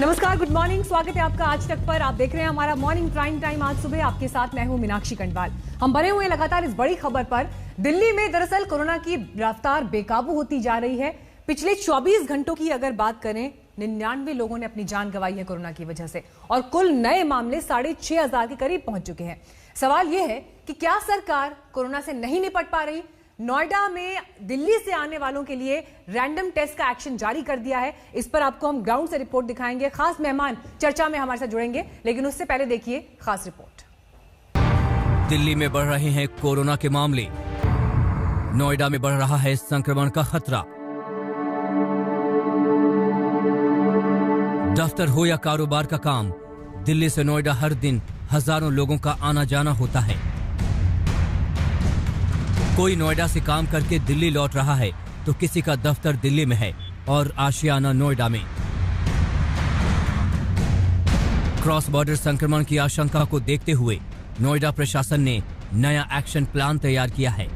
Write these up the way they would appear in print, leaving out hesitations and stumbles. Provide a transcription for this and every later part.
नमस्कार, good morning. स्वागत है आपका आज तक पर। आप देख रहे हैं हमारा मॉर्निंग प्राइम टाइम। आज सुबह आपके साथ मैं हूं मीनाक्षी कंडवाल। हम बने हुए लगातार इस बड़ी खबर पर। दिल्ली में दरअसल कोरोना की रफ्तार बेकाबू होती जा रही है। पिछले 24 घंटों की अगर बात करें, 99 लोगों ने अपनी जान गंवाई है कोरोना की वजह से और कुल नए मामले 6,500 के करीब पहुंच चुके हैं। सवाल यह है कि क्या सरकार कोरोना से नहीं निपट पा रही? नोएडा में दिल्ली से आने वालों के लिए रैंडम टेस्ट का एक्शन जारी कर दिया है। इस पर आपको हम ग्राउंड से रिपोर्ट दिखाएंगे। खास मेहमान चर्चा में हमारे साथ जुड़ेंगे, लेकिन उससे पहले देखिए खास रिपोर्ट। दिल्ली में बढ़ रहे हैं कोरोना के मामले, नोएडा में बढ़ रहा है संक्रमण का खतरा। दफ्तर हो या कारोबार का काम, दिल्ली से नोएडा हर दिन हजारों लोगों का आना जाना होता है। कोई नोएडा से काम करके दिल्ली लौट रहा है तो किसी का दफ्तर दिल्ली में है और आशियाना नोएडा में। क्रॉस बॉर्डर संक्रमण की आशंका को देखते हुए नोएडा प्रशासन ने नया एक्शन प्लान तैयार किया है।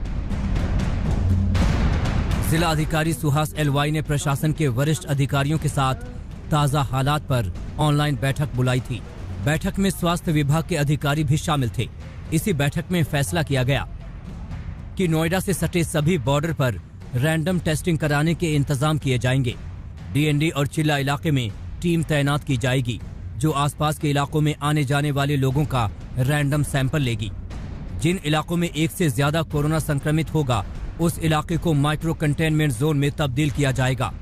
जिला अधिकारी सुहास एलवाई ने प्रशासन के वरिष्ठ अधिकारियों के साथ ताजा हालात पर ऑनलाइन बैठक बुलाई थी। बैठक में स्वास्थ्य विभाग के अधिकारी भी शामिल थे। इसी बैठक में फैसला किया गया कि नोएडा से सटे सभी बॉर्डर पर रैंडम टेस्टिंग कराने के इंतजाम किए जाएंगे। डीएनडी और चिल्ला इलाके में टीम तैनात की जाएगी, जो आसपास के इलाकों में आने जाने वाले लोगों का रैंडम सैंपल लेगी। जिन इलाकों में एक से ज्यादा कोरोना संक्रमित होगा, उस इलाके को माइक्रो कंटेनमेंट जोन में तब्दील किया जाएगा।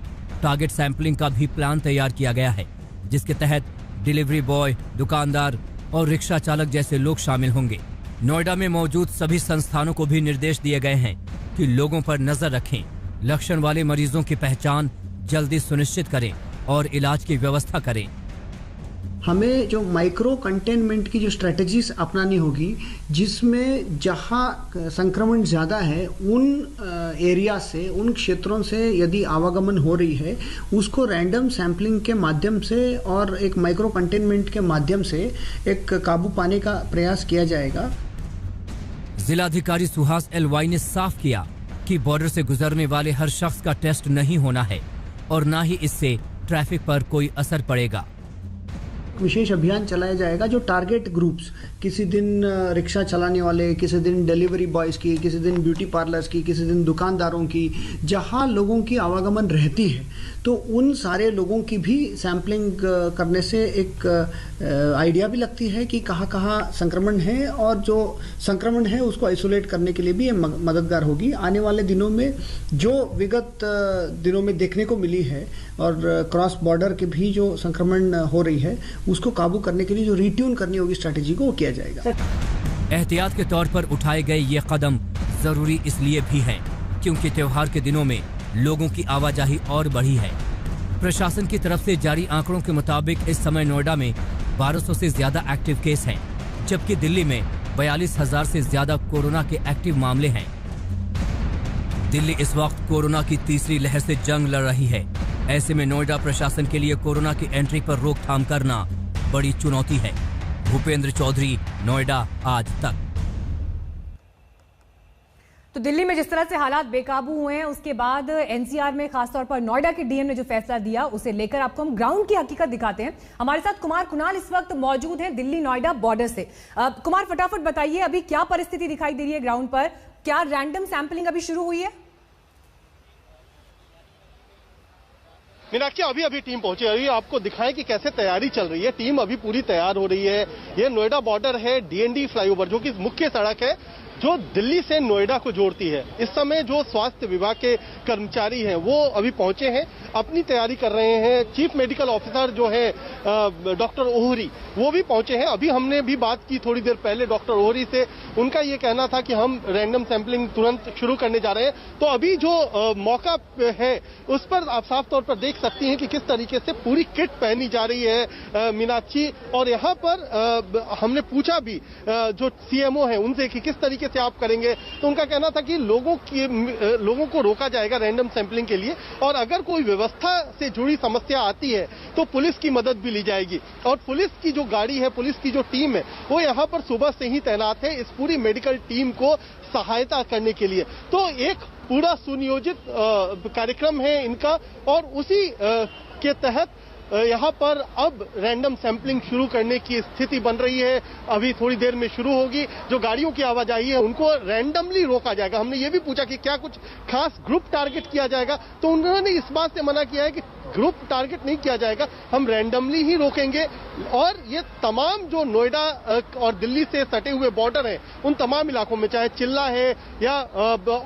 टारगेट सैंपलिंग का भी प्लान तैयार किया गया है, जिसके तहत डिलीवरी बॉय, दुकानदार और रिक्शा चालक जैसे लोग शामिल होंगे। नोएडा में मौजूद सभी संस्थानों को भी निर्देश दिए गए हैं कि लोगों पर नजर रखें, लक्षण वाले मरीजों की पहचान जल्दी सुनिश्चित करें और इलाज की व्यवस्था करें। हमें जो माइक्रो कंटेनमेंट की जो स्ट्रेटजीज अपनानी होगी, जिसमें जहां संक्रमण ज़्यादा है उन एरिया से, उन क्षेत्रों से यदि आवागमन हो रही है, उसको रैंडम सैंपलिंग के माध्यम से और एक माइक्रो कंटेनमेंट के माध्यम से एक काबू पाने का प्रयास किया जाएगा। जिलाधिकारी सुहास एलवाई ने साफ किया कि बॉर्डर से गुजरने वाले हर शख्स का टेस्ट नहीं होना है और न ही इससे ट्रैफिक पर कोई असर पड़ेगा। विशेष अभियान चलाया जाएगा जो टारगेट ग्रुप्स, किसी दिन रिक्शा चलाने वाले, किसी दिन डिलीवरी बॉयज़ की, किसी दिन ब्यूटी पार्लर्स की, किसी दिन दुकानदारों की, जहां लोगों की आवागमन रहती है, तो उन सारे लोगों की भी सैंपलिंग करने से एक आइडिया भी लगती है कि कहाँ कहाँ संक्रमण है, और जो संक्रमण है उसको आइसोलेट करने के लिए भी ये मददगार होगी। आने वाले दिनों में जो विगत दिनों में देखने को मिली है और क्रॉस बॉर्डर के भी जो संक्रमण हो रही है, उसको काबू करने के लिए जो रिट्यून करनी होगी स्ट्रैटेजी को, वो किया जाएगा। एहतियात के तौर पर उठाए गए ये कदम जरूरी इसलिए भी हैं क्योंकि त्योहार के दिनों में लोगों की आवाजाही और बढ़ी है। प्रशासन की तरफ से जारी आंकड़ों के मुताबिक इस समय नोएडा में 1200 से ज्यादा एक्टिव केस हैं, जबकि दिल्ली में 42,000 से ज्यादा कोरोना के एक्टिव मामले हैं। दिल्ली इस वक्त कोरोना की तीसरी लहर से जंग लड़ रही है। ऐसे में नोएडा प्रशासन के लिए कोरोना की एंट्री पर रोकथाम करना बड़ी चुनौती है। भूपेंद्र चौधरी, नोएडा, आज तक। तो दिल्ली में जिस तरह से हालात बेकाबू हुए हैं, उसके बाद एनसीआर में खासतौर पर नोएडा के डीएम ने जो फैसला दिया, उसे लेकर आपको हम ग्राउंड की हकीकत दिखाते हैं। हमारे साथ कुमार कुणाल इस वक्त मौजूद हैं दिल्ली नोएडा बॉर्डर से। कुमार, फटाफट बताइए अभी क्या परिस्थिति दिखाई दे रही है ग्राउंड पर? क्या रैंडम सैंपलिंग अभी शुरू हुई है? मीनाक्षी, अभी टीम पहुंची है। आपको दिखाएं कि कैसे तैयारी चल रही है। टीम अभी पूरी तैयार हो रही है। ये नोएडा बॉर्डर है, डीएनडी फ्लाईओवर, जो कि मुख्य सड़क है जो दिल्ली से नोएडा को जोड़ती है। इस समय जो स्वास्थ्य विभाग के कर्मचारी हैं वो अभी पहुंचे हैं, अपनी तैयारी कर रहे हैं। चीफ मेडिकल ऑफिसर जो है डॉक्टर ओहरी, वो भी पहुंचे हैं। अभी हमने भी बात की थोड़ी देर पहले डॉक्टर ओहरी से। उनका ये कहना था कि हम रैंडम सैंपलिंग तुरंत शुरू करने जा रहे हैं। तो अभी जो मौका है उस पर आप साफ तौर पर देख सकती हैं कि किस तरीके से पूरी किट पहनी जा रही है मीनाक्षी। और यहाँ पर हमने पूछा भी जो सीएमओ है उनसे कि किस तरीके से आप करेंगे, तो उनका कहना था कि लोगों को रोका जाएगा रैंडम सैंपलिंग के लिए, और अगर कोई व्यवस्था से जुड़ी समस्या आती है तो पुलिस की मदद भी ली जाएगी। और पुलिस की जो गाड़ी है, पुलिस की जो टीम है, वो यहाँ पर सुबह से ही तैनात है इस पूरी मेडिकल टीम को सहायता करने के लिए। तो एक पूरा सुनियोजित कार्यक्रम है इनका, और उसी के तहत यहाँ पर अब रैंडम सैंपलिंग शुरू करने की स्थिति बन रही है। अभी थोड़ी देर में शुरू होगी। जो गाड़ियों की आवाजाही है उनको रैंडमली रोका जाएगा। हमने ये भी पूछा कि क्या कुछ खास ग्रुप टारगेट किया जाएगा, तो उन्होंने इस बात से मना किया है कि ग्रुप टारगेट नहीं किया जाएगा, हम रैंडमली ही रोकेंगे। और ये तमाम जो नोएडा और दिल्ली से सटे हुए बॉर्डर हैं उन तमाम इलाकों में, चाहे चिल्ला है या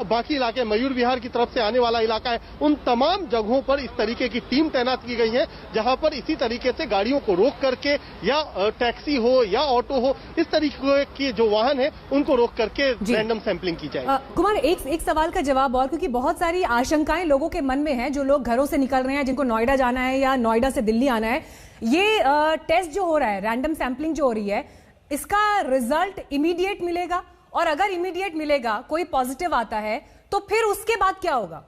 बाकी इलाके, मयूर विहार की तरफ से आने वाला इलाका है, उन तमाम जगहों पर इस तरीके की टीम तैनात की गई है, जहां पर इसी तरीके से गाड़ियों को रोक करके या टैक्सी हो या ऑटो हो, इस तरीके के जो वाहन है उनको रोक करके रैंडम सैंपलिंग की जाएगी। कुमार, एक सवाल का जवाब और, क्योंकि बहुत सारी आशंकाएं लोगों के मन में हैं, जो लोग घरों से निकल रहे हैं, जिनको नोएडा जाना है या नोएडा से दिल्ली आना है, ये टेस्ट जो हो रहा है, रैंडम सैंपलिंग जो हो रही है, इसका रिजल्ट इमीडिएट मिलेगा? और अगर इमीडिएट मिलेगा, कोई पॉजिटिव आता है, तो फिर उसके बाद क्या होगा?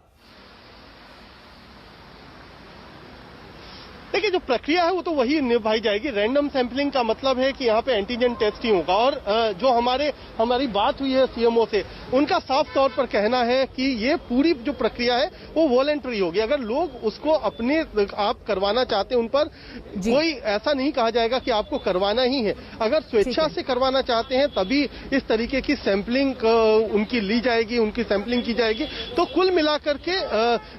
देखिए, जो प्रक्रिया है वो तो वही निभाई जाएगी। रैंडम सैंपलिंग का मतलब है कि यहाँ पे एंटीजन टेस्ट ही होगा। और जो हमारी बात हुई है सीएमओ से, उनका साफ तौर पर कहना है कि ये पूरी जो प्रक्रिया है वो वॉलंटरी होगी। अगर लोग उसको अपने आप करवाना चाहते हैं, उन पर कोई ऐसा नहीं कहा जाएगा कि आपको करवाना ही है। अगर स्वेच्छा से करवाना चाहते हैं तभी इस तरीके की सैंपलिंग उनकी ली जाएगी, उनकी सैंपलिंग की जाएगी। तो कुल मिलाकर के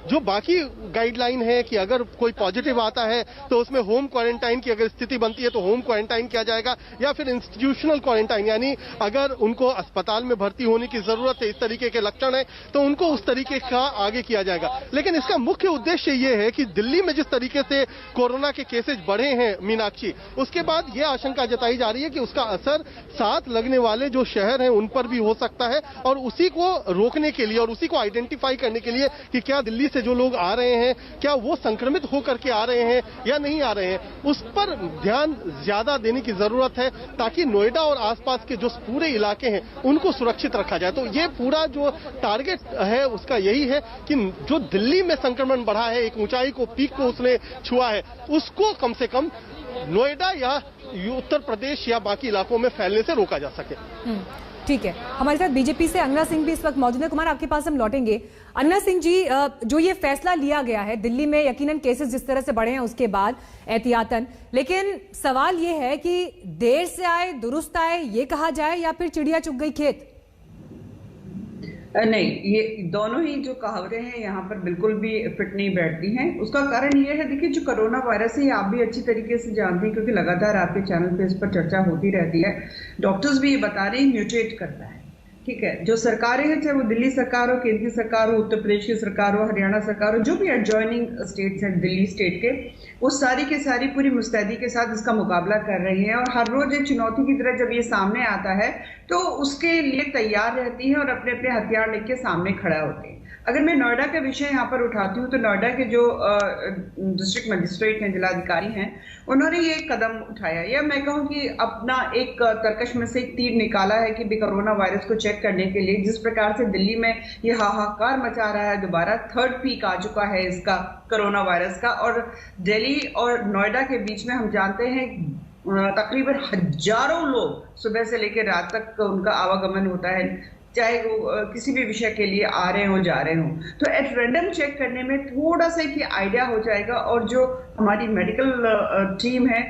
जो बाकी गाइडलाइन है कि अगर कोई पॉजिटिव आता है तो उसमें होम क्वारंटाइन की अगर स्थिति बनती है तो होम क्वारंटाइन किया जाएगा, या फिर इंस्टीट्यूशनल क्वारंटाइन, यानी अगर उनको अस्पताल में भर्ती होने की जरूरत है, इस तरीके के लक्षण है, तो उनको उस तरीके का आगे किया जाएगा। लेकिन इसका मुख्य उद्देश्य ये है कि दिल्ली में जिस तरीके से कोरोना के केसेस बढ़े हैं मीनाक्षी, उसके बाद यह आशंका जताई जा रही है कि उसका असर साथ लगने वाले जो शहर हैं उन पर भी हो सकता है। और उसी को रोकने के लिए और उसी को आइडेंटिफाई करने के लिए कि क्या दिल्ली से जो लोग आ रहे हैं, क्या वो संक्रमित होकर के आ रहे हैं या नहीं आ रहे हैं, उस पर ध्यान ज्यादा देने की जरूरत है, ताकि नोएडा और आसपास के जो पूरे इलाके हैं उनको सुरक्षित रखा जाए। तो ये पूरा जो टारगेट है उसका यही है कि जो दिल्ली में संक्रमण बढ़ा है, एक ऊंचाई को, पीक को उसने छुआ है, उसको कम से कम नोएडा या उत्तर प्रदेश या बाकी इलाकों में फैलने से रोका जा सके। ठीक है, हमारे साथ बीजेपी से अन्ना सिंह भी इस वक्त मौजूद है। कुमार, आपके पास हम लौटेंगे। अन्ना सिंह जी, जो ये फैसला लिया गया है दिल्ली में, यकीनन केसेस जिस तरह से बढ़े हैं उसके बाद एहतियातन, लेकिन सवाल ये है कि देर से आए दुरुस्त आए ये कहा जाए या फिर चिड़िया चुग गई खेत? नहीं, ये दोनों ही जो कहावतें हैं यहाँ पर बिल्कुल भी फिट नहीं बैठती हैं। उसका कारण ये है, देखिए, जो कोरोना वायरस है, आप भी अच्छी तरीके से जानते हैं क्योंकि लगातार आपके चैनल पे इस पर चर्चा होती रहती है। डॉक्टर्स भी ये बता रहे हैं, म्यूटेट करता है। ठीक है, जो सरकारें हैं, चाहे वो दिल्ली सरकार हो, केंद्रीय सरकार हो, उत्तर प्रदेश की सरकार हो, हरियाणा सरकार हो, जो भी एडजॉइनिंग स्टेट्स हैं दिल्ली स्टेट के, वो सारी के सारी पूरी मुस्तैदी के साथ इसका मुकाबला कर रही हैं। और हर रोज एक चुनौती की तरह जब ये सामने आता है तो उसके लिए तैयार रहती है और अपने अपने हथियार लेके सामने खड़ा होते हैं। अगर मैं नोएडा का विषय यहाँ पर उठाती हूँ तो नोएडा के जो डिस्ट्रिक्ट मजिस्ट्रेट हैं, जिलाधिकारी हैं, उन्होंने ये कदम उठाया, या मैं कहूँ कि अपना एक तरकश में से एक तीर निकाला है कि कोरोना वायरस को चेक करने के लिए। जिस प्रकार से दिल्ली में ये हाहाकार मचा रहा है, दोबारा 3rd पीक आ चुका है इसका, कोरोना वायरस का, और दिल्ली और नोएडा के बीच में हम जानते हैं तकरीबन हजारों लोग सुबह से लेकर रात तक उनका आवागमन होता है, चाहे वो किसी भी विषय के लिए आ रहे हो जा रहे हो। तो एट रैंडम चेक करने में थोड़ा सा एक आइडिया हो जाएगा। और जो हमारी मेडिकल टीम है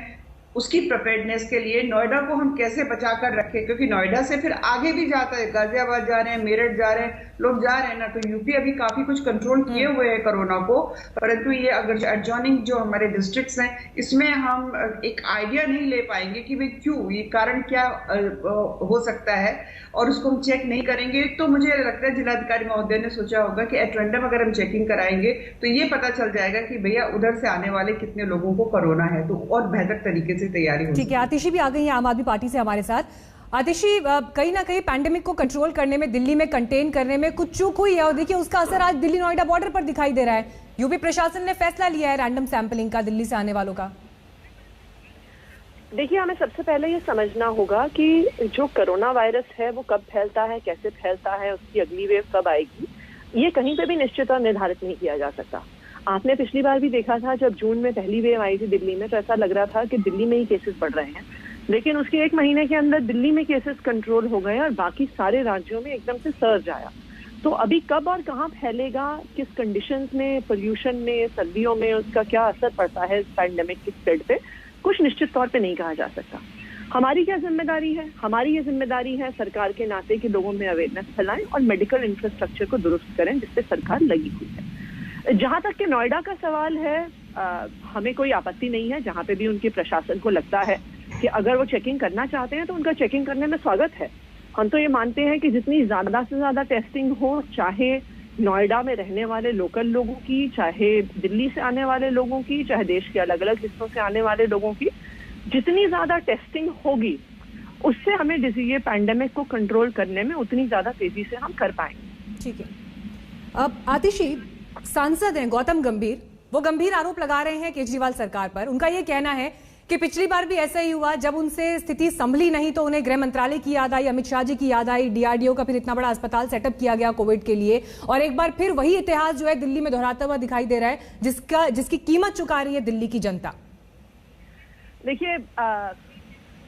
उसकी प्रिपेयर्डनेस के लिए नोएडा को हम कैसे बचाकर रखें, क्योंकि नोएडा से फिर आगे भी जाता है, गाजियाबाद जा रहे हैं, मेरठ जा रहे हैं, लोग जा रहे हैं ना। तो यूपी अभी काफी कुछ कंट्रोल किए हुए हैं कोरोना को, परंतु ये अगर एडजॉइनिंग जो हमारे डिस्ट्रिक्ट्स हैं, इसमें हम एक आइडिया नहीं ले पाएंगे कि भाई क्यों, ये कारण क्या हो सकता है, और उसको हम चेक नहीं करेंगे। तो मुझे लगता है जिलाधिकारी महोदय ने सोचा होगा कि एट रैंडम अगर हम चेकिंग कराएंगे तो ये पता चल जाएगा कि भैया उधर से आने वाले कितने लोगों को कोरोना है, तो और बेहतर तरीके से तैयारी हो। ठीक है, आतिशी भी आ गई है आम आदमी पार्टी से हमारे साथ। आतिशी, कहीं ना कहीं पैंडेमिक को कंट्रोल करने में, दिल्ली में कंटेन करने में कुछ चूक हुई है, और देखिए उसका असर आज दिल्ली नोएडा बॉर्डर पर दिखाई दे रहा है। यूपी प्रशासन ने फैसला लिया है रैंडम सैंपलिंग का दिल्ली से आने वालों का। देखिए, हमें सबसे पहले ये समझना होगा कि जो कोरोना वायरस है वो कब फैलता है, कैसे फैलता है, उसकी अगली वेव कब आएगी, ये कहीं पे भी निश्चित और निर्धारित नहीं किया जा सकता। आपने पिछली बार भी देखा था, जब जून में पहली वेव आई थी दिल्ली में, तो ऐसा लग रहा था कि दिल्ली में ही केसेस बढ़ रहे हैं, लेकिन उसके 1 महीने के अंदर दिल्ली में केसेस कंट्रोल हो गए और बाकी सारे राज्यों में एकदम से सर्ज आया। तो अभी कब और कहाँ फैलेगा, किस कंडीशंस में, पोल्यूशन में, सर्दियों में उसका क्या असर पड़ता है इस पैंडेमिक की स्प्रेड पे, कुछ निश्चित तौर पे नहीं कहा जा सकता। हमारी क्या जिम्मेदारी है? हमारी ये जिम्मेदारी है सरकार के नाते कि लोगों में अवेयरनेस फैलाएं और मेडिकल इंफ्रास्ट्रक्चर को दुरुस्त करें, जिससे सरकार लगी हुई है। जहां तक कि नोएडा का सवाल है, हमें कोई आपत्ति नहीं है जहां पे भी उनके प्रशासन को लगता है कि अगर वो चेकिंग करना चाहते हैं तो उनका चेकिंग करने में स्वागत है। हम तो ये मानते हैं कि जितनी ज्यादा से ज्यादा टेस्टिंग हो, चाहे नोएडा में रहने वाले लोकल लोगों की, चाहे दिल्ली से आने वाले लोगों की, चाहे देश के अलग अलग हिस्सों से आने वाले लोगों की, जितनी ज्यादा टेस्टिंग होगी उससे हमें ये पैंडेमिक को कंट्रोल करने में उतनी ज्यादा तेजी से हम कर पाएंगे। ठीक है। अब आतिशी, सांसद हैं गौतम गंभीर, वो गंभीर आरोप लगा रहे हैं केजरीवाल सरकार पर। उनका ये कहना है कि पिछली बार भी ऐसा ही हुआ, जब उनसे स्थिति संभली नहीं तो उन्हें गृह मंत्रालय की याद आई, अमित शाह जी की याद आई, डीआरडीओ का फिर इतना बड़ा अस्पताल सेटअप किया गया कोविड के लिए, और एक बार फिर वही इतिहास जो है दिल्ली में दोहराता हुआ दिखाई दे रहा है, जिसकी कीमत चुका रही है दिल्ली की जनता। देखिए,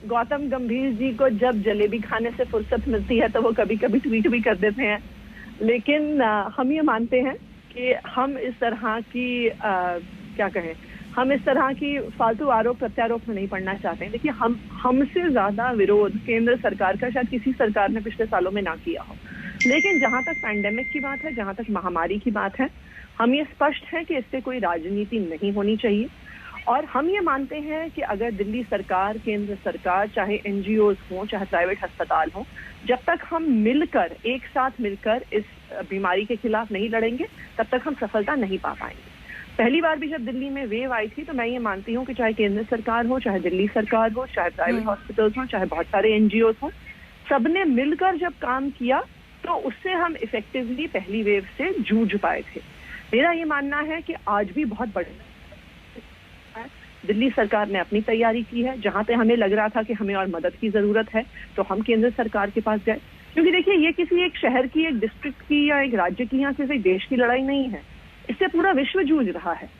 गौतम गंभीर जी को जब जलेबी खाने से फुर्सत मिलती है तो वो कभी कभी ट्वीट भी कर देते हैं, लेकिन हम ये मानते हैं कि हम इस तरह की क्या कहें, हम इस तरह की फालतू आरोप प्रत्यारोप में नहीं पड़ना चाहते हैं। देखिए, हमसे ज्यादा विरोध केंद्र सरकार का शायद किसी सरकार ने पिछले सालों में ना किया हो, लेकिन जहां तक पैंडेमिक की बात है, जहां तक महामारी की बात है, हम ये स्पष्ट है कि इससे कोई राजनीति नहीं होनी चाहिए। और हम ये मानते हैं कि अगर दिल्ली सरकार, केंद्र सरकार, चाहे एनजीओज हों, चाहे प्राइवेट अस्पताल हों, जब तक हम मिलकर, एक साथ मिलकर इस बीमारी के खिलाफ नहीं लड़ेंगे, तब तक हम सफलता नहीं पा पाएंगे। पहली बार भी जब दिल्ली में वेव आई थी तो मैं ये मानती हूँ कि चाहे केंद्र सरकार हो, चाहे दिल्ली सरकार हो, चाहे प्राइवेट हॉस्पिटल्स हो, चाहे बहुत सारे एनजीओज हों, सबने मिलकर जब काम किया तो उससे हम इफेक्टिवली पहली वेव से जूझ पाए थे। मेरा ये मानना है कि आज भी बहुत बड़ी दिल्ली सरकार ने अपनी तैयारी की है। जहां पे हमें लग रहा था कि हमें और मदद की जरूरत है तो हम केंद्र सरकार के पास गए, क्योंकि देखिए, ये किसी एक शहर की, एक डिस्ट्रिक्ट की या एक राज्य की या सिर्फ एक देश की लड़ाई नहीं है, इससे पूरा विश्व जूझ रहा है।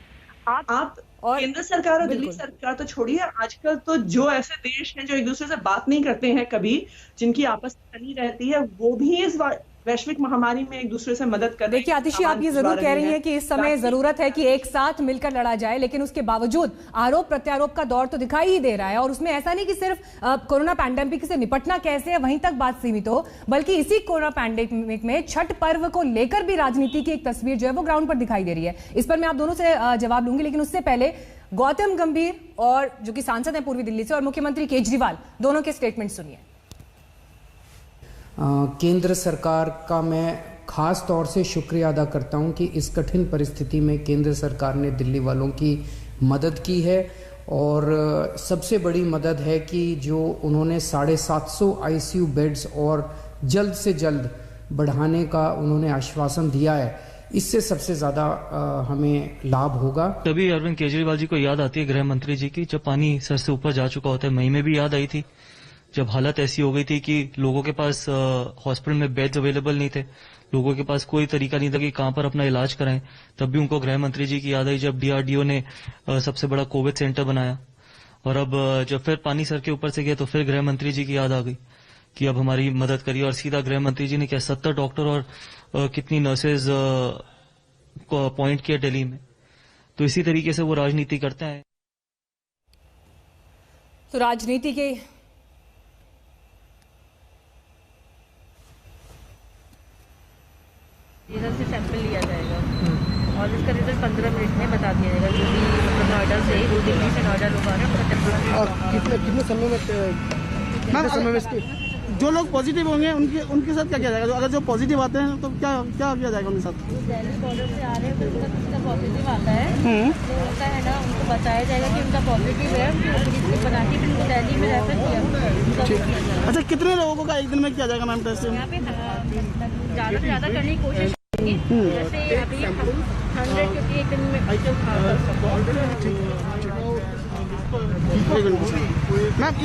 आप और केंद्र सरकार और दिल्ली सरकार तो छोड़िए, आजकल तो जो ऐसे देश हैं जो एक दूसरे से बात नहीं करते हैं कभी, जिनकी आपस में बनी रहती है, वो भी इस वैश्विक महामारी में एक दूसरे से मदद कर रहे हैं। देखिए आतिशी, आप ये जरूर कह रही हैं कि इस समय जरूरत है कि एक साथ मिलकर लड़ा जाए, लेकिन उसके बावजूद आरोप प्रत्यारोप का दौर तो दिखाई ही दे रहा है। और उसमें ऐसा नहीं कि सिर्फ कोरोना पैंडेमिक से निपटना कैसे है वहीं तक बात सीमित हो, बल्कि इसी कोरोना पैंडेमिक में छठ पर्व को लेकर भी राजनीति की एक तस्वीर जो है वो ग्राउंड पर दिखाई दे रही है। इस पर मैं आप दोनों से जवाब लूंगी, लेकिन उससे पहले गौतम गंभीर और जो कि सांसद है पूर्वी दिल्ली से, और मुख्यमंत्री केजरीवाल, दोनों के स्टेटमेंट सुनिए। केंद्र सरकार का मैं खास तौर से शुक्रिया अदा करता हूं कि इस कठिन परिस्थिति में केंद्र सरकार ने दिल्ली वालों की मदद की है। और सबसे बड़ी मदद है कि जो उन्होंने 750 आईसीयू बेड्स और जल्द से जल्द बढ़ाने का उन्होंने आश्वासन दिया है, इससे सबसे ज्यादा हमें लाभ होगा। तभी अरविंद केजरीवाल जी को याद आती है गृह मंत्री जी की, जब पानी सर से ऊपर जा चुका होता है। मई में भी याद आई थी, जब हालत ऐसी हो गई थी कि लोगों के पास हॉस्पिटल में बेड्स अवेलेबल नहीं थे, लोगों के पास कोई तरीका नहीं था कि कहां पर अपना इलाज कराएं। तब भी उनको गृह मंत्री जी की याद आई जब डीआरडीओ ने सबसे बड़ा कोविड सेंटर बनाया। और अब जब फिर पानी सर के ऊपर से गया तो फिर गृह मंत्री जी की याद आ गई कि अब हमारी मदद करिए। और सीधा गृह मंत्री जी ने क्या 70 डॉक्टर और कितनी नर्सेज को अपॉइंट किया दिल्ली में। तो इसी तरीके से वो राजनीति करते हैं। तो राजनीति के इधर से सैंपल लिया जाएगा और इसका रिजल्ट 15 मिनट में बता दिया जाएगा। जो भी मतलब नोएडा से दिल्ली से नोएडा लोग आ रहे हैं, और कितने समय में जो लोग पॉजिटिव होंगे उनके साथ क्या किया जाएगा? अगर जो पॉजिटिव आते हैं तो क्या किया जाएगा उनके साथ? दिल्ली बॉर्डर से आ रहे हैं, फिर किसी का पॉजिटिव आता है तो होता है ना, उनको बताया जाएगा कि उनका पॉजिटिव है, फिर बना के फिर दिल्ली में रेफर किया। अच्छा, कितने लोगों का एक दिन में किया जाएगा मैम टेस्ट? यहाँ पे ज़्यादा से ज़्यादा करने की कोशिश करेंगे, जैसे अभी 100 क्योंकि एक दिन में मैम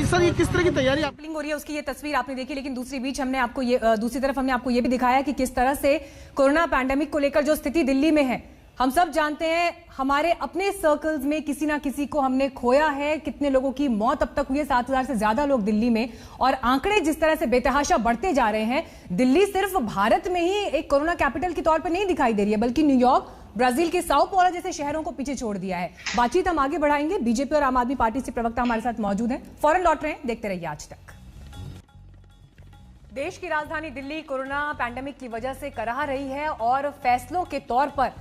इस सर ये किस तरह की तैयारी हो रही है उसकी ये तस्वीर आपने देखी। लेकिन दूसरी तरफ हमने आपको ये भी दिखाया कि किस तरह से कोरोना पैंडेमिक को लेकर जो स्थिति दिल्ली में है हम सब जानते हैं हमारे अपने सर्कल्स में किसी ना किसी को हमने खोया है। कितने लोगों की मौत अब तक हुई है, 7,000 से ज्यादा लोग दिल्ली में, और आंकड़े जिस तरह से बेतहाशा बढ़ते जा रहे हैं। दिल्ली सिर्फ भारत में ही एक कोरोना कैपिटल के तौर पर नहीं दिखाई दे रही है, बल्कि न्यूयॉर्क, ब्राजील के साओ पौलो जैसे शहरों को पीछे छोड़ दिया है। बातचीत हम आगे बढ़ाएंगे। बीजेपी और आम आदमी पार्टी से प्रवक्ता हमारे साथ मौजूद हैं, फौरन लौट रहे हैं, देखते रहिए आज तक। देश की राजधानी दिल्ली कोरोना पैंडेमिक की वजह से कराह रही है और फैसलों के तौर पर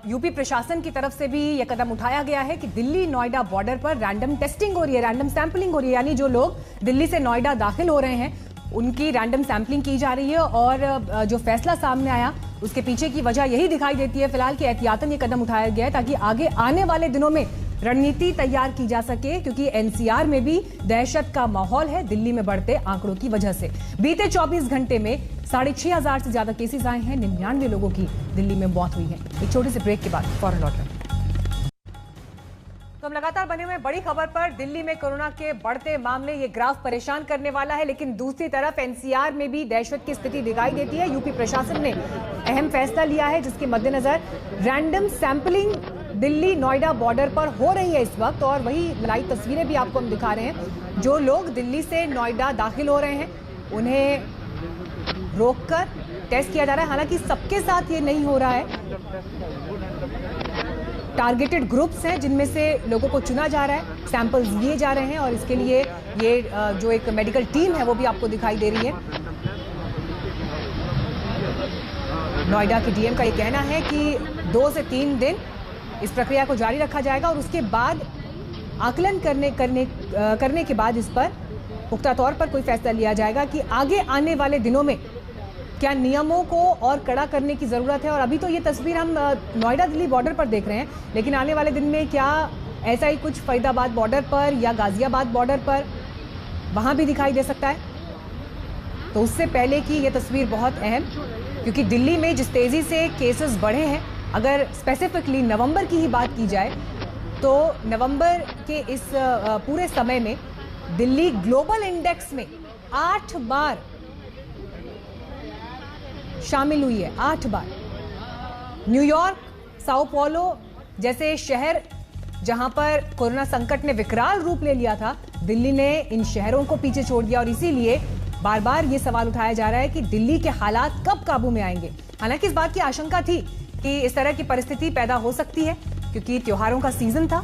यूपी प्रशासन की तरफ से भी यह कदम उठाया गया है कि दिल्ली नोएडा बॉर्डर पर रैंडम टेस्टिंग हो रही है, रैंडम सैंपलिंग हो रही है। यानी जो लोग दिल्ली से नोएडा दाखिल हो रहे हैं उनकी रैंडम सैंपलिंग की जा रही है। और जो फैसला सामने आया उसके पीछे की वजह यही दिखाई देती है फिलहाल कि एहतियातन ये कदम उठाया गया है ताकि आगे आने वाले दिनों में रणनीति तैयार की जा सके, क्योंकि एनसीआर में भी दहशत का माहौल है दिल्ली में बढ़ते आंकड़ों की वजह से। बीते 24 घंटे में 6,500 से ज्यादा केसेस आए हैं, 99 लोगों की दिल्ली में मौत हुई है। एक छोटे से ब्रेक के बाद फौरन लौट रहे हैं। तो हम लगातार बने हुए बड़ी खबर पर। दिल्ली में कोरोना के बढ़ते मामले, ये ग्राफ परेशान करने वाला है, लेकिन दूसरी तरफ एनसीआर में भी दहशत की स्थिति दिखाई देती है। यूपी प्रशासन ने अहम फैसला लिया है जिसके मद्देनजर random sampling Delhi Noida border पर हो रही है इस वक्त। और वही लाइव तस्वीरें भी आपको हम दिखा रहे हैं। जो लोग दिल्ली से नोएडा दाखिल हो रहे हैं उन्हें रोककर टेस्ट किया जा रहा है। हालांकि सबके साथ ये नहीं हो रहा है, टारगेटेड ग्रुप्स हैं जिनमें से लोगों को चुना जा रहा है, सैंपल्स लिए जा रहे हैं। और इसके लिए ये जो एक मेडिकल टीम है वो भी आपको दिखाई दे रही है। नोएडा के डीएम का ये कहना है कि 2 से 3 दिन इस प्रक्रिया को जारी रखा जाएगा और उसके बाद आकलन करने के बाद इस पर पुख्ता तौर पर कोई फैसला लिया जाएगा कि आगे आने वाले दिनों में क्या नियमों को और कड़ा करने की जरूरत है। और अभी तो ये तस्वीर हम नोएडा दिल्ली बॉर्डर पर देख रहे हैं, लेकिन आने वाले दिन में क्या ऐसा ही कुछ फरीदाबाद बॉर्डर पर या गाजियाबाद बॉर्डर पर वहां भी दिखाई दे सकता है। तो उससे पहले की ये तस्वीर बहुत अहम, क्योंकि दिल्ली में जिस तेजी से केसेस बढ़े हैं, अगर स्पेसिफिकली नवंबर की ही बात की जाए तो नवंबर के इस पूरे समय में दिल्ली ग्लोबल इंडेक्स में 8 बार शामिल हुई है, 8 बार। न्यूयॉर्क, साओ पौलो जैसे शहर जहां पर कोरोना संकट ने विकराल रूप ले लिया था, दिल्ली ने इन शहरों को पीछे छोड़ दिया। और इसीलिए बार बार ये सवाल उठाया जा रहा है कि दिल्ली के हालात कब काबू में आएंगे। हालांकि इस बात की आशंका थी कि इस तरह की परिस्थिति पैदा हो सकती है क्योंकि त्योहारों का सीजन था।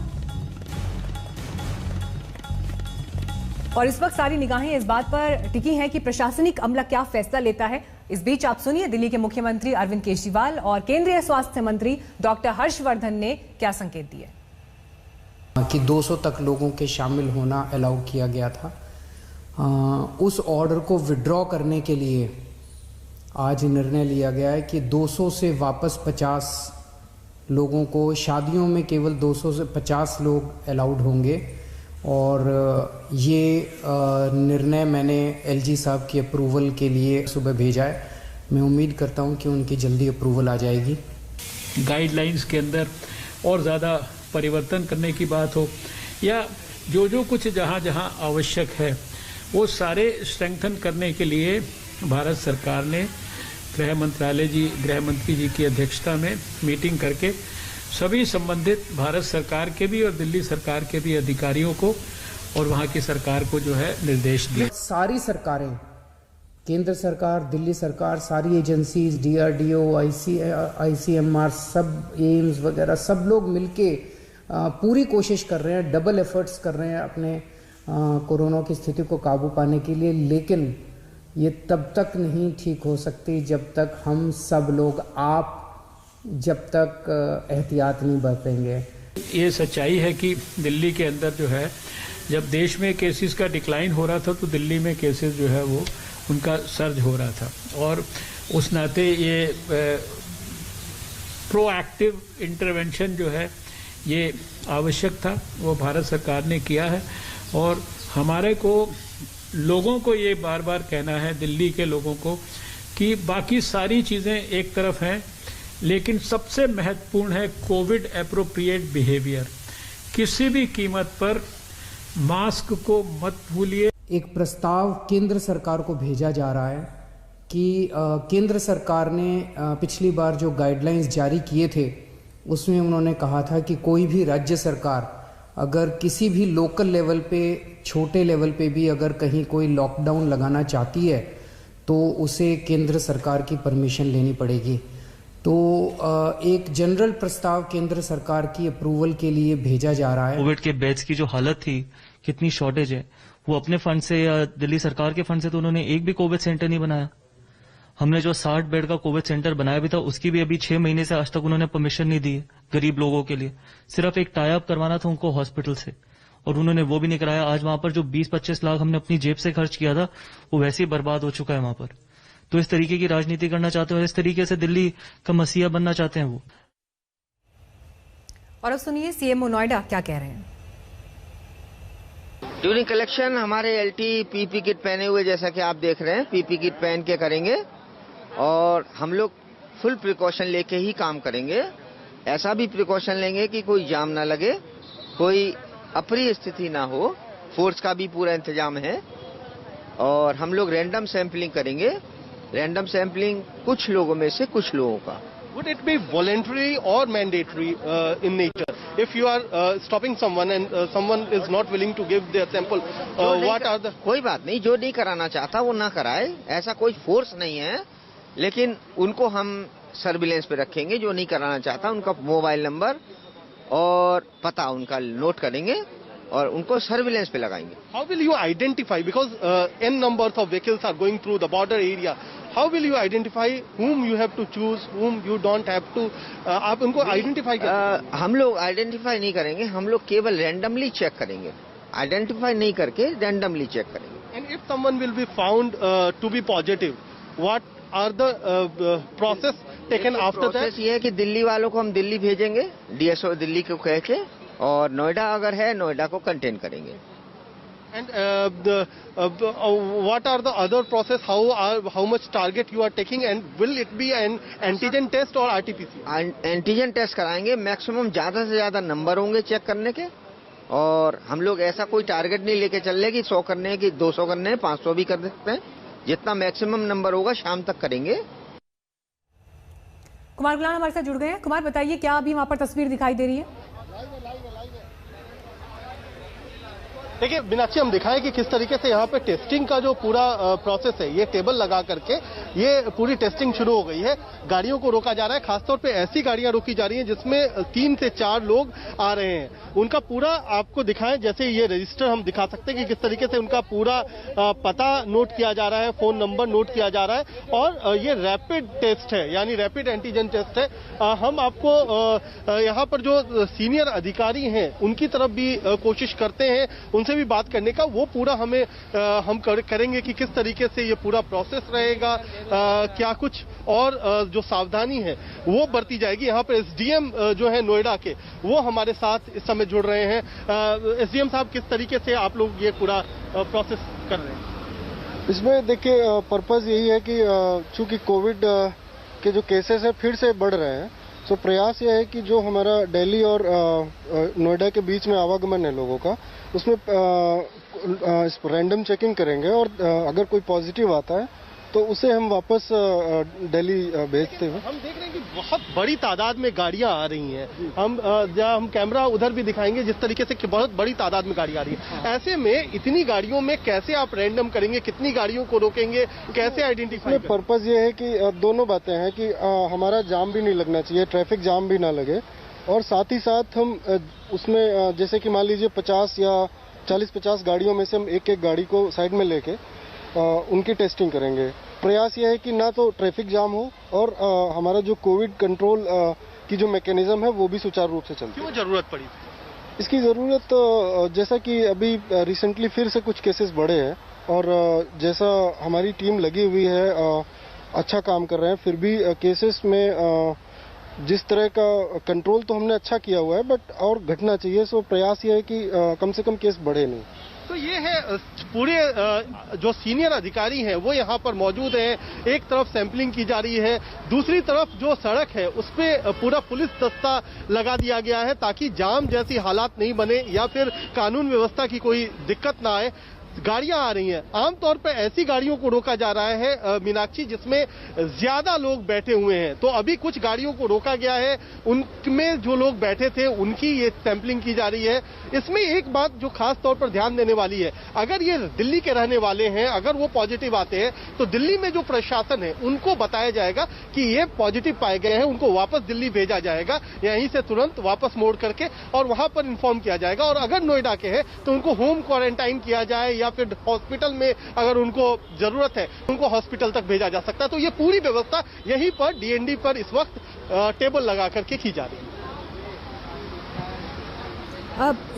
और इस वक्त सारी निगाहें इस बात पर टिकी हैं कि प्रशासनिक अमला क्या फैसला लेता है। इस बीच आप सुनिए दिल्ली के मुख्यमंत्री अरविंद केजरीवाल और केंद्रीय स्वास्थ्य मंत्री डॉक्टर हर्षवर्धन ने क्या संकेत दिए। कि 200 तक लोगों के शामिल होना अलाउ किया गया था। उस ऑर्डर को विड्रॉ करने के लिए आज निर्णय लिया गया है कि 200 से वापस 50 लोगों को, शादियों में केवल 200 से 50 लोग अलाउड होंगे। और ये निर्णय मैंने एलजी साहब की अप्रूवल के लिए सुबह भेजा है। मैं उम्मीद करता हूं कि उनकी जल्दी अप्रूवल आ जाएगी। गाइडलाइंस के अंदर और ज़्यादा परिवर्तन करने की बात हो या जो कुछ जहां आवश्यक है वो सारे स्ट्रेंथन करने के लिए भारत सरकार ने गृह मंत्री जी की अध्यक्षता में मीटिंग करके सभी संबंधित भारत सरकार के भी और दिल्ली सरकार के भी अधिकारियों को और वहां की सरकार को जो है निर्देश दिए। सारी सरकारें, केंद्र सरकार, दिल्ली सरकार, सारी एजेंसीज, डीआरडीओ, आईसीएमआर, सब एम्स वगैरह सब लोग मिलके पूरी कोशिश कर रहे हैं, डबल एफर्ट्स कर रहे हैं अपने कोरोना की स्थिति को काबू पाने के लिए। लेकिन ये तब तक नहीं ठीक हो सकती जब तक हम सब लोग जब तक एहतियात नहीं बरतेंगे। ये सच्चाई है कि दिल्ली के अंदर जो है जब देश में केसेस का डिक्लाइन हो रहा था तो दिल्ली में केसेस जो है वो उनका सर्ज हो रहा था। और उस नाते ये प्रोएक्टिव इंटरवेंशन जो है ये आवश्यक था, वो भारत सरकार ने किया है। और हमारे को लोगों को ये बार बार कहना है, दिल्ली के लोगों को, कि बाकी सारी चीज़ें एक तरफ हैं लेकिन सबसे महत्वपूर्ण है कोविड एप्रोप्रिएट बिहेवियर। किसी भी कीमत पर मास्क को मत भूलिए। एक प्रस्ताव केंद्र सरकार को भेजा जा रहा है कि केंद्र सरकार ने पिछली बार जो गाइडलाइंस जारी किए थे उसमें उन्होंने कहा था कि कोई भी राज्य सरकार अगर किसी भी लोकल लेवल पे, छोटे लेवल पे भी अगर कहीं कोई लॉकडाउन लगाना चाहती है तो उसे केंद्र सरकार की परमिशन लेनी पड़ेगी। तो एक जनरल प्रस्ताव केंद्र सरकार की अप्रूवल के लिए भेजा जा रहा है। कोविड के बेड्स की जो हालत थी, कितनी शॉर्टेज है, वो अपने फंड से या दिल्ली सरकार के फंड से तो उन्होंने एक भी कोविड सेंटर नहीं बनाया। हमने जो 60 बेड का कोविड सेंटर बनाया भी था, उसकी भी अभी 6 महीने से आज तक उन्होंने परमिशन नहीं दी है गरीब लोगों के लिए। सिर्फ एक टाई अप करवाना था उनको हॉस्पिटल से, और उन्होंने वो भी नहीं कराया। आज वहां पर जो 20-25 लाख हमने अपनी जेब से खर्च किया था, वो वैसे ही बर्बाद हो चुका है वहां पर। तो इस तरीके की राजनीति करना चाहते हैं और इस तरीके से दिल्ली का मसीहा बनना चाहते हैं वो। और अब सुनिए सीएमओ नोएडा क्या कह रहे हैं। ड्यूरिंग कलेक्शन हमारे एलटी पीपी किट पहने हुए, जैसा कि आप देख रहे हैं, पीपी किट पहन के करेंगे और हम लोग फुल प्रिकॉशन लेके ही काम करेंगे। ऐसा भी प्रिकॉशन लेंगे कि कोई जाम ना लगे, कोई अप्रिय स्थिति ना हो। फोर्स का भी पूरा इंतजाम है और हम लोग रैंडम सैंपलिंग करेंगे। रैंडम सैंपलिंग कुछ लोगों में से कुछ लोगों का। Would it be voluntary or mandatory in nature? If you are stopping someone and someone is not willing to give their sample, what are the? कोई बात नहीं, जो नहीं कराना चाहता वो ना कराए, ऐसा कोई फोर्स नहीं है। लेकिन उनको हम सर्विलेंस पे रखेंगे। जो नहीं कराना चाहता उनका मोबाइल नंबर और पता उनका नोट करेंगे और उनको सर्विलेंस पे लगाएंगे। How will you identify? Because n numbers of vehicles are going through the border area. How will you identify whom you have to choose, whom you don't have to? आप उनको identify करेंगे? हम लोग identify नहीं करेंगे, हम लोग केवल रैंडमली चेक करेंगे। आइडेंटिफाई नहीं करके रैंडमली चेक करेंगे। And if someone will be found to be positive, what are the process taken after that? Process ये है कि दिल्ली वालों को हम दिल्ली भेजेंगे, डीएसओ दिल्ली को कह के, और नोएडा अगर है नोएडा को कंटेन करेंगे। And what are the other process? How much target you are taking, and will it be an antigen test or RT-PCR? Antigen test कराएंगे। मैक्सिमम ज्यादा से ज्यादा नंबर होंगे चेक करने के, और हम लोग ऐसा कोई टारगेट नहीं लेके चल रहे कि 100 करने हैं कि 200 करने हैं, 500 भी कर सकते हैं। जितना मैक्सिमम नंबर होगा शाम तक करेंगे। कुमार गुलाम हमारे साथ जुड़ गए हैं। कुमार बताइए, क्या अभी वहां पर तस्वीर दिखाई दे रही है? देखिए मीनाक्षी, हम दिखाएं कि किस तरीके से यहाँ पे टेस्टिंग का जो पूरा प्रोसेस है, ये टेबल लगा करके ये पूरी टेस्टिंग शुरू हो गई है। गाड़ियों को रोका जा रहा है, खासतौर पे ऐसी गाड़ियां रोकी जा रही हैं जिसमें 3 से 4 लोग आ रहे हैं। उनका पूरा आपको दिखाएं, जैसे ये रजिस्टर हम दिखा सकते हैं कि किस तरीके से उनका पूरा पता नोट किया जा रहा है, फोन नंबर नोट किया जा रहा है, और ये रैपिड टेस्ट है, यानी रैपिड एंटीजन टेस्ट है। हम आपको यहाँ पर जो सीनियर अधिकारी हैं उनकी तरफ भी कोशिश करते हैं, उनसे भी बात करने का। वो पूरा हम करेंगे कि किस तरीके से ये पूरा प्रोसेस रहेगा, क्या कुछ और जो सावधानी है वो बरती जाएगी। यहाँ पर एसडीएम जो है नोएडा के, वो हमारे साथ इस समय जुड़ रहे हैं। एसडीएम साहब, किस तरीके से आप लोग ये पूरा प्रोसेस कर रहे हैं? इसमें देखिए पर्पज यही है कि चूंकि कोविड के जो केसेस है फिर से बढ़ रहे हैं, तो प्रयास यह है कि जो हमारा दिल्ली और नोएडा के बीच में आवागमन है लोगों का, उसमें इस रैंडम चेकिंग करेंगे, और अगर कोई पॉजिटिव आता है तो उसे हम वापस दिल्ली भेजते हैं। हम देख रहे हैं कि बहुत बड़ी तादाद में गाड़ियां आ रही हैं। हम कैमरा उधर भी दिखाएंगे, जिस तरीके से कि बहुत बड़ी तादाद में गाड़ी आ रही है। ऐसे में इतनी गाड़ियों में कैसे आप रैंडम करेंगे, कितनी गाड़ियों को रोकेंगे, कैसे आइडेंटिफाई? पर्पज ये है कि दोनों बातें हैं कि हमारा जाम भी नहीं लगना चाहिए, ट्रैफिक जाम भी ना लगे, और साथ ही साथ हम उसमें जैसे कि मान लीजिए 50 या 40-50 गाड़ियों में से हम एक गाड़ी को साइड में लेके उनकी टेस्टिंग करेंगे। प्रयास यह है कि ना तो ट्रैफिक जाम हो और हमारा जो कोविड कंट्रोल की जो मैकेनिज्म है वो भी सुचारू रूप से चलती है। क्यों जरूरत पड़ी इसकी? जरूरत जैसा कि अभी रिसेंटली फिर से कुछ केसेस बढ़े हैं, और जैसा हमारी टीम लगी हुई है, अच्छा काम कर रहे हैं, फिर भी केसेस में जिस तरह का कंट्रोल तो हमने अच्छा किया हुआ है, बट और घटना चाहिए। सो प्रयास ये है कि कम से कम केस बढ़े नहीं। तो ये है पूरे जो सीनियर अधिकारी हैं वो यहाँ पर मौजूद हैं। एक तरफ सैंपलिंग की जा रही है, दूसरी तरफ जो सड़क है उस पे पूरा पुलिस दस्ता लगा दिया गया है ताकि जाम जैसी हालात नहीं बने या फिर कानून व्यवस्था की कोई दिक्कत ना आए। गाड़ियां आ रही हैं, आमतौर पर ऐसी गाड़ियों को रोका जा रहा है मीनाक्षी जिसमें ज्यादा लोग बैठे हुए हैं। तो अभी कुछ गाड़ियों को रोका गया है, उनमें जो लोग बैठे थे उनकी ये सैंपलिंग की जा रही है। इसमें एक बात जो खास तौर पर ध्यान देने वाली है, अगर ये दिल्ली के रहने वाले हैं, अगर वो पॉजिटिव आते हैं तो दिल्ली में जो प्रशासन है उनको बताया जाएगा कि ये पॉजिटिव पाए गए हैं, उनको वापस दिल्ली भेजा जाएगा, यहीं से तुरंत वापस मोड़ करके, और वहां पर इन्फॉर्म किया जाएगा। और अगर नोएडा के हैं तो उनको होम क्वारंटाइन किया जाए या फिर हॉस्पिटल में अगर उनको जरूरत है उनको हॉस्पिटल तक भेजा जा सकता है। तो ये पूरी व्यवस्था यहीं पर डीएनडी पर इस वक्त टेबल लगा करके की जा रही है।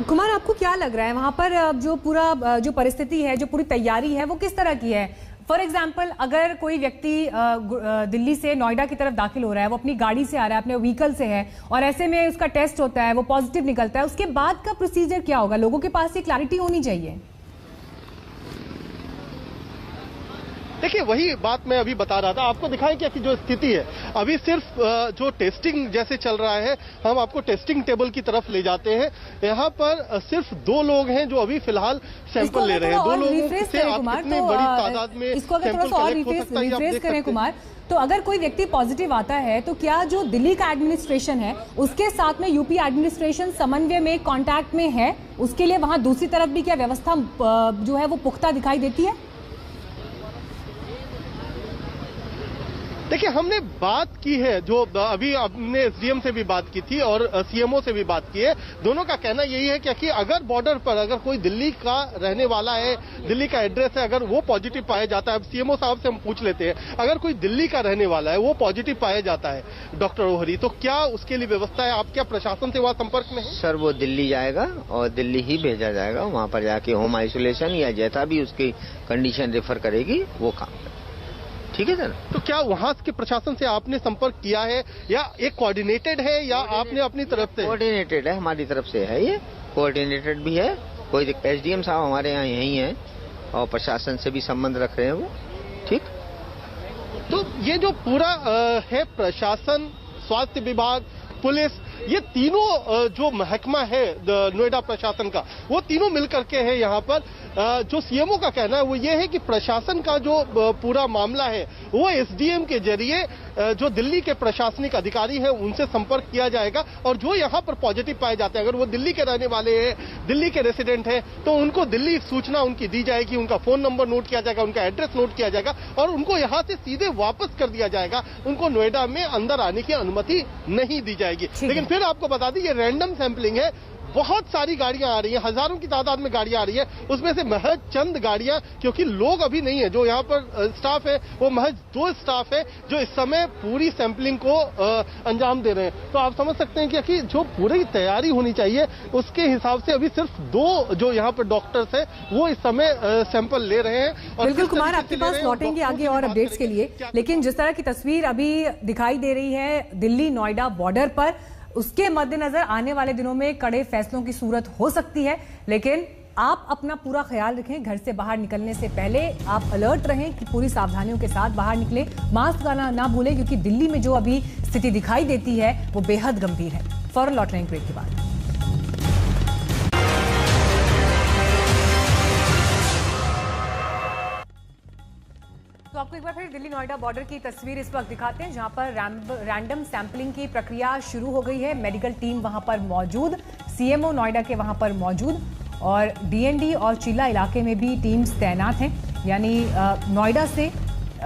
कुमार, आपको क्या लग रहा है वहां पर जो पूरा जो परिस्थिति है, जो पूरी तैयारी है, वो किस तरह की है? फॉर एग्जाम्पल, अगर कोई व्यक्ति दिल्ली से नोएडा की तरफ दाखिल हो रहा है, वो अपनी गाड़ी से आ रहा है, अपने व्हीकल से है, और ऐसे में उसका टेस्ट होता है, वो पॉजिटिव निकलता है, उसके बाद का प्रोसीजर क्या होगा? लोगों के पास ये क्लैरिटी होनी चाहिए। देखिए, वही बात मैं अभी बता रहा था, आपको दिखाएं क्या कि जो स्थिति है अभी सिर्फ जो टेस्टिंग जैसे चल रहा है, हम आपको टेस्टिंग टेबल की तरफ ले जाते हैं। यहाँ पर सिर्फ 2 लोग हैं जो अभी फिलहाल सैंपल ले रहे हैं। 2 लोगों से आप कितनी बड़ी तादाद में इसको अगर थोड़ा सा और रिफ्रेश करें कुमार, तो अगर कोई व्यक्ति पॉजिटिव आता है तो क्या जो दिल्ली का एडमिनिस्ट्रेशन है उसके साथ में यूपी एडमिनिस्ट्रेशन समन्वय में, कांटेक्ट में है? उसके लिए वहां दूसरी तरफ भी क्या व्यवस्था जो है वो पुख्ता दिखाई देती है? देखिए, हमने बात की है, जो अभी हमने एसडीएम से भी बात की थी और सीएमओ से भी बात की है। दोनों का कहना यही है कि अगर बॉर्डर पर अगर कोई दिल्ली का रहने वाला है, दिल्ली का एड्रेस है, अगर वो पॉजिटिव पाया जाता है, अब सीएमओ साहब से हम पूछ लेते हैं, अगर कोई दिल्ली का रहने वाला है, वो पॉजिटिव पाया जाता है डॉक्टर ओहरी, तो क्या उसके लिए व्यवस्था है? आप क्या प्रशासन से वहां संपर्क में है? सर, वो दिल्ली जाएगा और दिल्ली ही भेजा जाएगा, वहां पर जाके होम आइसोलेशन या जैसा भी उसकी कंडीशन रेफर करेगी वो काम। ठीक है सर। तो क्या वहां के प्रशासन से आपने संपर्क किया है या एक कोऑर्डिनेटेड है या आपने अपनी तरफ से? कोऑर्डिनेटेड है, हमारी तरफ से है, ये कोऑर्डिनेटेड भी है। कोई एसडीएम साहब हमारे यहाँ यही हैं और प्रशासन से भी संबंध रख रहे हैं वो। ठीक, तो ये जो पूरा है प्रशासन, स्वास्थ्य विभाग, पुलिस, ये तीनों जो महकमा है नोएडा प्रशासन का, वो तीनों मिलकर के है यहाँ पर। जो सीएमओ का कहना है वो ये है कि प्रशासन का जो पूरा मामला है वो एसडीएम के जरिए जो दिल्ली के प्रशासनिक अधिकारी हैं उनसे संपर्क किया जाएगा, और जो यहाँ पर पॉजिटिव पाए जाते हैं, अगर वो दिल्ली के रहने वाले हैं, दिल्ली के रेसिडेंट हैं, तो उनको दिल्ली सूचना उनकी दी जाएगी, उनका फोन नंबर नोट किया जाएगा, उनका एड्रेस नोट किया जाएगा, और उनको यहाँ से सीधे वापस कर दिया जाएगा। उनको नोएडा में अंदर आने की अनुमति नहीं दी जाएगी। लेकिन फिर आपको बता दें, ये रैंडम सैंपलिंग है, बहुत सारी गाड़ियां आ रही हैं, हजारों की तादाद में गाड़ियां आ रही है, उसमें से महज चंद गाड़ियां, क्योंकि लोग अभी नहीं है, जो यहाँ पर स्टाफ है वो महज 2 स्टाफ है जो इस समय पूरी सैंपलिंग को अंजाम दे रहे हैं। तो आप समझ सकते हैं कि जो पूरी तैयारी होनी चाहिए उसके हिसाब से अभी सिर्फ 2 जो यहाँ पर डॉक्टर्स है वो इस समय सैंपल ले रहे हैं। और बिल्कुल कुमार, आपके पास लौटेंगे आगे और अपडेट्स के लिए, लेकिन जिस तरह की तस्वीर अभी दिखाई दे रही है दिल्ली नोएडा बॉर्डर पर, उसके मद्देनजर आने वाले दिनों में कड़े फैसलों की सूरत हो सकती है। लेकिन आप अपना पूरा ख्याल रखें, घर से बाहर निकलने से पहले आप अलर्ट रहें कि पूरी सावधानियों के साथ बाहर निकलें, मास्क लगाना ना भूलें, क्योंकि दिल्ली में जो अभी स्थिति दिखाई देती है वो बेहद गंभीर है। फौरन लौट रहे हैं ब्रेक के बाद। तो आपको एक बार फिर दिल्ली नोएडा बॉर्डर की तस्वीर इस वक्त दिखाते हैं, जहां पर रैंडम सैंपलिंग की प्रक्रिया शुरू हो गई है। मेडिकल टीम वहां पर मौजूद, सीएमओ नोएडा के वहां पर मौजूद, और डीएनडी और चिल्ला इलाके में भी टीम्स तैनात हैं। यानी नोएडा से,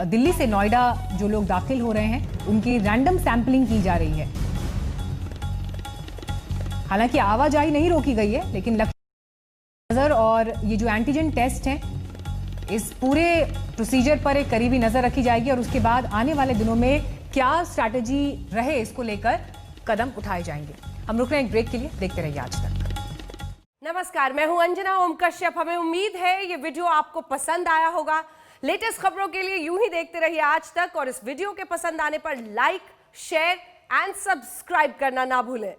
दिल्ली से नोएडा जो लोग दाखिल हो रहे हैं उनकी रैंडम सैंपलिंग की जा रही है। हालांकि आवाजाही नहीं रोकी गई है, लेकिन नजर और ये जो एंटीजन टेस्ट है इस पूरे प्रोसीजर पर एक करीबी नजर रखी जाएगी, और उसके बाद आने वाले दिनों में क्या स्ट्रैटेजी रहे इसको लेकर कदम उठाए जाएंगे। हम रुक रहे हैं एक ब्रेक के लिए, देखते रहिए आज तक। नमस्कार, मैं हूं अंजना ओम कश्यप। हमें उम्मीद है ये वीडियो आपको पसंद आया होगा। लेटेस्ट खबरों के लिए यूं ही देखते रहिए आज तक, और इस वीडियो के पसंद आने पर लाइक, शेयर एंड सब्सक्राइब करना ना भूलें।